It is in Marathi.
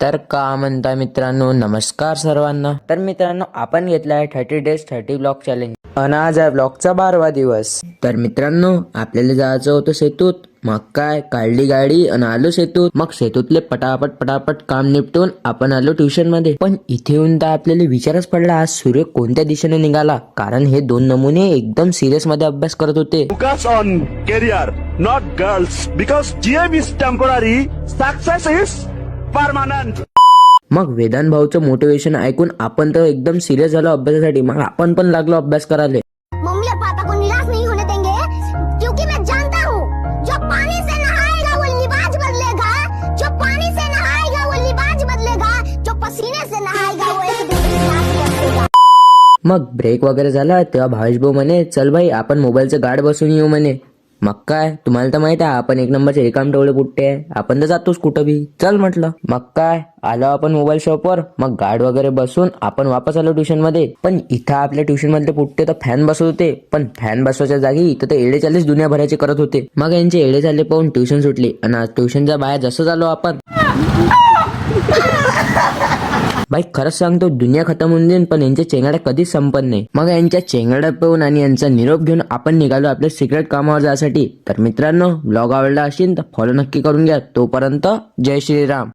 तर का म्हणता मित्रांनो, नमस्कार सर्वांना. तर मित्रांनो, आपण घेतला आहे 30 days 30 ब्लॉग चॅलेंज आणि आज आहे ब्लॉगचा 12वा दिवस. तर मित्रांनो, आपल्याला जायचं होतं शेतूत. मग काय, काढली गाडी आणि आलो शेतूत. मग शेतूतले पटापट काम निपटून आपण आलो ट्युशन मध्ये. पण इथे येऊन तर आपल्याला विचारच पडला, आज सूर्य कोणत्या दिशेने निघाला. कारण हे दोन नमुने एकदम सिरियस मध्ये अभ्यास करत होते. Focus on career, not girls, because GM is temporary, success is permanent. मग वेदांत भाऊचं मोटिवेशन ऐकून आपण तर एकदम सिरियस झालो अभ्यासासाठी. मग आपण पण लागलो अभ्यास करायला. मम्मी और पापा को निराश नहीं होने देंगे, क्योंकि मैं जानता हूँ जो पानी से नहाएगा वो लिबाज बदलेगा, जो पानी से नहाएगा वो लिबाज बदलेगा, जो पसीने से नहाएगा वो एक दिन लाश बदलेगा. मग ब्रेक वगैरे झाला तेव्हा भावेश भाऊ म्हणे, चल भाई आपण मोबाईलचं गार्ड बसून येऊ म्हणे. मग काय, तुम्हाला तर माहित आहे आपण एक नंबरचे रिकाम टोळे पुट्टे आहे. आपण तर जातोच कुठं बी. चल म्हटलं. मग काय, आलो आपण मोबाईल शॉपवर. मग गार्ड वगैरे बसून आपण वापस आलो ट्युशन मध्ये. पण इथं आपल्या ट्युशन मधले पुट्टे तर फॅन बसवत होते. पण फॅन बसवायच्या जागी इथं तर एडे चालीस दुनिया भरायचे करत होते. मग यांचे एडे चालले पाहून ट्युशन सुटली आणि आज ट्युशनच्या बाहेर जसं झालो आपण. बाई खरंच सांगतो, दुनिया खतम होऊन जाईन पण यांच्या चेंगाड्या कधीच संपत नाही. मग यांच्या चेंगाड्या पाहून आणि यांचा निरोप घेऊन आपण निघालो आपल्या सिक्रेट कामावर जाण्यासाठी. तर मित्रांनो, ब्लॉग आवडला असेल तर फॉलो नक्की करून घ्या. तोपर्यंत जय श्रीराम.